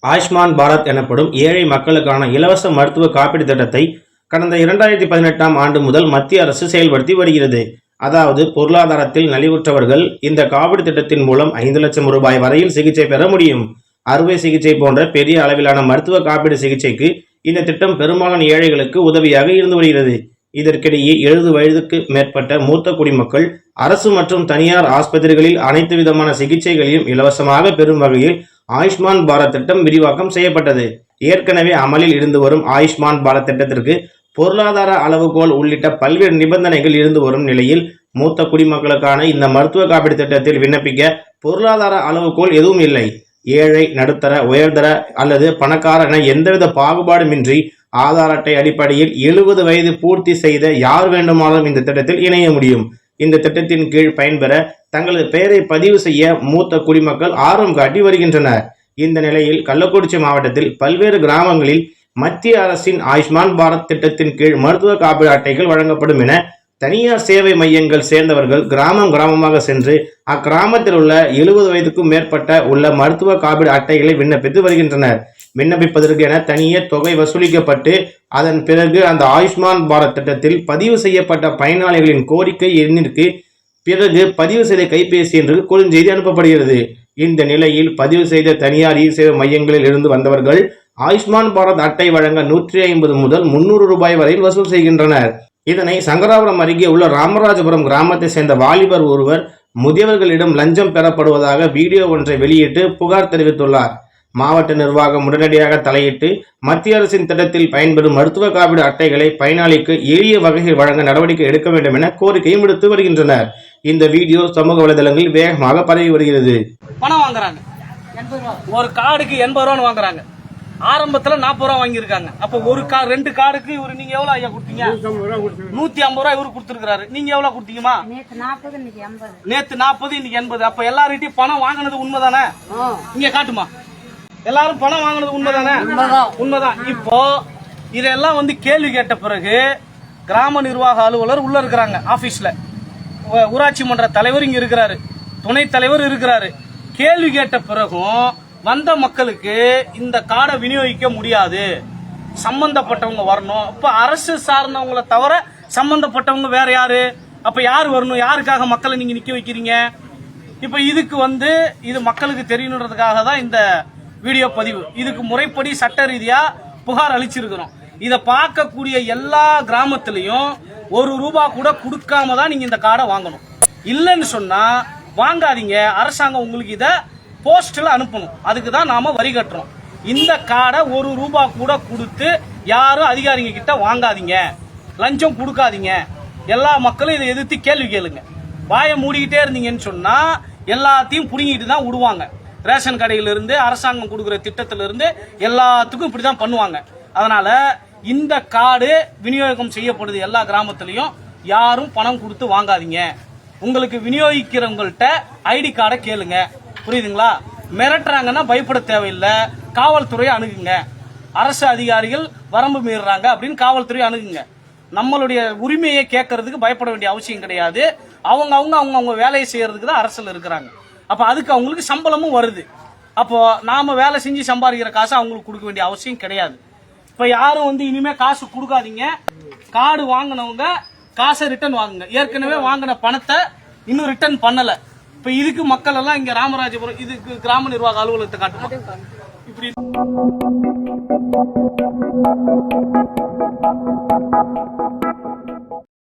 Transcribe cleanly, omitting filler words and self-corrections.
ஆயுஷ்மான் பாரத் எனப்படும் ஏழை மக்களுக்கான இலவச மருத்துவ காப்பீடு திட்டத்தை கடந்த 2018ஆம் ஆண்டு முதல் மத்திய அரசு செயல்படுத்தி வருகிறது. அதாவது பொருளாதாரத்தில் நலிவுற்றவர்கள் இந்த காப்பீடு திட்டத்தின் மூலம் 5 லட்சம் ரூபாய் வரையில் சிகிச்சை பெற முடியும். அறுவை சிகிச்சை போன்ற பெரிய அளவிலான மருத்துவ காப்பீடு சிகிச்சைக்கு இந்த திட்டம் பெரும்பாலான ஏழைகளுக்கு உதவியாக இருந்து வருகிறது. இதற்கிடையே 70 வயதுக்கு மேற்பட்ட மூத்த குடிமக்கள் அரசு மற்றும் தனியார் ஆஸ்பத்திரிகளில் அனைத்து விதமான சிகிச்சைகளையும் இலவசமாக பெறும் வகையில் ஆயுஷ்மான் பாரத் திட்டம் விரிவாக்கம் செய்யப்பட்டது. ஏற்கனவே அமலில் இருந்து வரும் ஆயுஷ்மான் பாரத் திட்டத்திற்கு பொருளாதார அளவுகோல் உள்ளிட்ட பல்வேறு நிபந்தனைகள் இருந்து வரும் நிலையில் மூத்த குடிமக்களுக்கான இந்த மருத்துவ காப்பீடு திட்டத்தில் விண்ணப்பிக்க பொருளாதார அளவுகோல் எதுவும் இல்லை. ஏழை, நடுத்தர, உயர்தர அல்லது பணக்கார என எந்தவித பாகுபாடுமின்றி ஆதார் அட்டை அடிப்படையில் 70 வயது பூர்த்தி செய்த யார் வேண்டுமானாலும் இந்த திட்டத்தில் இணைய முடியும். இந்த திட்டத்தின் கீழ் பயன்பெற தங்களது பெயரை பதிவு செய்ய மூத்த குடிமக்கள் ஆர்வம் காட்டி வருகின்றனர். இந்த நிலையில் கள்ளக்குறிச்சி மாவட்டத்தில் பல்வேறு கிராமங்களில் மத்திய அரசின் ஆயுஷ்மான் பாரத் திட்டத்தின் கீழ் மருத்துவ காப்பீடு அட்டைகள் வழங்கப்படும் என தனியார் சேவை மையங்கள் சேர்ந்தவர்கள் கிராமமாக சென்று அக்கிராமத்தில் உள்ள 70 வயதுக்கும் மேற்பட்ட உள்ள மருத்துவ காப்பீடு அட்டைகளை விண்ணப்பித்து வருகின்றனர். விண்ணப்பிப்பதற்கு என தனியே தொகை வசூலிக்கப்பட்டு அதன் பிறகு அந்த ஆயுஷ்மான் பாரத் திட்டத்தில் பதிவு செய்யப்பட்ட பயனாளிகளின் கோரிக்கை எண்ணிற்கு பிறகு பதிவு செய்த கைபேசி என்று குறுஞ்செய்தி அனுப்பப்படுகிறது. இந்த நிலையில் பதிவு செய்த தனியார் சேவை மையங்களில் இருந்து வந்தவர்கள் ஆயுஷ்மான் பாரத் அட்டை வழங்க 150 முதல் 300 ரூபாய் வரையில் வசூல் செய்கின்றனர். இதனை சங்கராபுரம் அருகே உள்ள ராமராஜபுரம் கிராமத்தை சேர்ந்த வாலிபர் ஒருவர் முதியவர்களிடம் லஞ்சம் பெறப்படுவதாக வீடியோ ஒன்றை வெளியிட்டு புகார் தெரிவித்துள்ளார். மாவட்ட நிர்வாகம் உடனடியாக தலையிட்டு மத்திய அரசின் திட்டத்தில் பயன்பெறும் மருத்துவ காப்பீடு அட்டைகளை பயனாளிக்கு எளிய வகையில் வழங்க நடவடிக்கை எடுக்க வேண்டும் என கோரிக்கையும் விடுத்து வருகின்றனர். இந்த வீடியோ சமூக வலைதளங்களில் வேகமாக பரவி வருகிறது. பணம் வாங்குறாங்க, ஒரு கார்டுக்கு 80 ரூபான்னு வாங்குறாங்க. ஆரம்பத்துல 40 ரூபா வாங்கியிருக்காங்க. அப்ப ஒரு கார்டு 2 கார்டுக்கு இவரு நீங்க எவ்வளவு ஐயா கொடுத்தீங்க? 150 ரூபாய் இவரு கொடுத்துருக்காரு. நீங்க எவ்வளவு கொடுத்தீங்கம்மா? நேத்து 40 இன்னைக்கு 80. அப்ப எல்லார்கிட்டயும் பணம் வாங்கினது உண்மைதானே? இங்க காட்டுமா, எல்லாரும் பணம் வாங்கினது உண்மைதானே? உண்மைதான். இப்போ இதெல்லாம் கேள்வி கேட்ட பிறகு கிராம நிர்வாக அலுவலர் உள்ள இருக்கிறாங்க ஆபீஸ்ல, ஊராட்சி மன்ற தலைவர் இங்க இருக்கிறாரு, துணைத் தலைவர் இருக்கிறாரு. கேள்வி கேட்ட பிறகும் வந்த மக்களுக்கு இந்த கார்டை விநியோகிக்க முடியாது, சம்பந்தப்பட்டவங்க வரணும். அப்ப அரசு சார்ந்தவங்களை தவிர சம்பந்தப்பட்டவங்க வேற யாரு? அப்ப யாரு வரணும்? யாருக்காக மக்களை நீங்க நிக்க வைக்கிறீங்க? இப்ப இதுக்கு இது மக்களுக்கு தெரியணுன்றதுக்காக தான் இந்த வீடியோ பதிவு. இதுக்கு முறைப்படி சட்ட ரீதியா புகார் அளிச்சிருக்கிறோம். இதை பார்க்கக்கூடிய எல்லா கிராமத்திலையும் 1 ரூபா கூட கொடுக்காம தான் நீங்க இந்த கார்டை வாங்கணும். இல்லைன்னு சொன்னா வாங்காதீங்க. அரசாங்கம் உங்களுக்கு இதை போஸ்ட்ல அனுப்பணும். அதுக்கு தான் நாம வரி கட்டுறோம். இந்த கார்டை 1 ரூபா கூட கொடுத்து யாரும் அதிகாரிங்க கிட்ட வாங்காதீங்க, லஞ்சம் கொடுக்காதீங்க. எல்லா மக்களும் இதை எதிர்த்து கேள்வி கேளுங்க. வாயை மூடிக்கிட்டே இருந்தீங்கன்னு சொன்னா எல்லாத்தையும் புடுங்கிட்டு தான் விடுவாங்க. ரேஷன் கடையில இருந்து, அரசாங்கம் கொடுக்குற திட்டத்தில இருந்து எல்லாத்துக்கும் இப்படிதான் பண்ணுவாங்க. அதனால இந்த கார்டு விநியோகம் செய்யப்படுது எல்லா கிராமத்திலையும். யாரும் பணம் கொடுத்து வாங்காதீங்க. உங்களுக்கு விநியோகிக்கிறவங்கள்ட்ட ஐடி கார்டை கேளுங்க. புரியுதுங்களா? மிரட்டுறாங்கன்னா பயப்பட தேவையில்லை. காவல்துறையை அணுகுங்க. அரசு அதிகாரிகள் வரம்பு மீறுறாங்க அப்படின்னு காவல்துறையை அணுகுங்க. நம்மளுடைய உரிமையை கேட்கறதுக்கு பயப்பட வேண்டிய அவசியம் கிடையாது. அவங்க வேலையை செய்யறதுக்கு தான் அரசுல இருக்கிறாங்க. அப்ப அதுக்கு அவங்களுக்கு சம்பளமும் வருது. அப்போ நாம வேலை செஞ்சு சம்பாதிக்கிற காசு அவங்களுக்கு கொடுக்க வேண்டிய அவசியம் கிடையாது. இப்ப யாரும் இனிமே காசு கொடுக்காதீங்க. கார்டு வாங்கினவங்க காசை ரிட்டர்ன் வாங்குங்க. ஏற்கனவே வாங்கின பணத்தை இன்னும் ரிட்டர்ன் பண்ணல. இப்ப இதுக்கு மக்கள் எல்லாம் இங்க ராமராஜபுரம் இதுக்கு கிராம நிர்வாக அலுவலகத்தை காட்டுமா இப்படி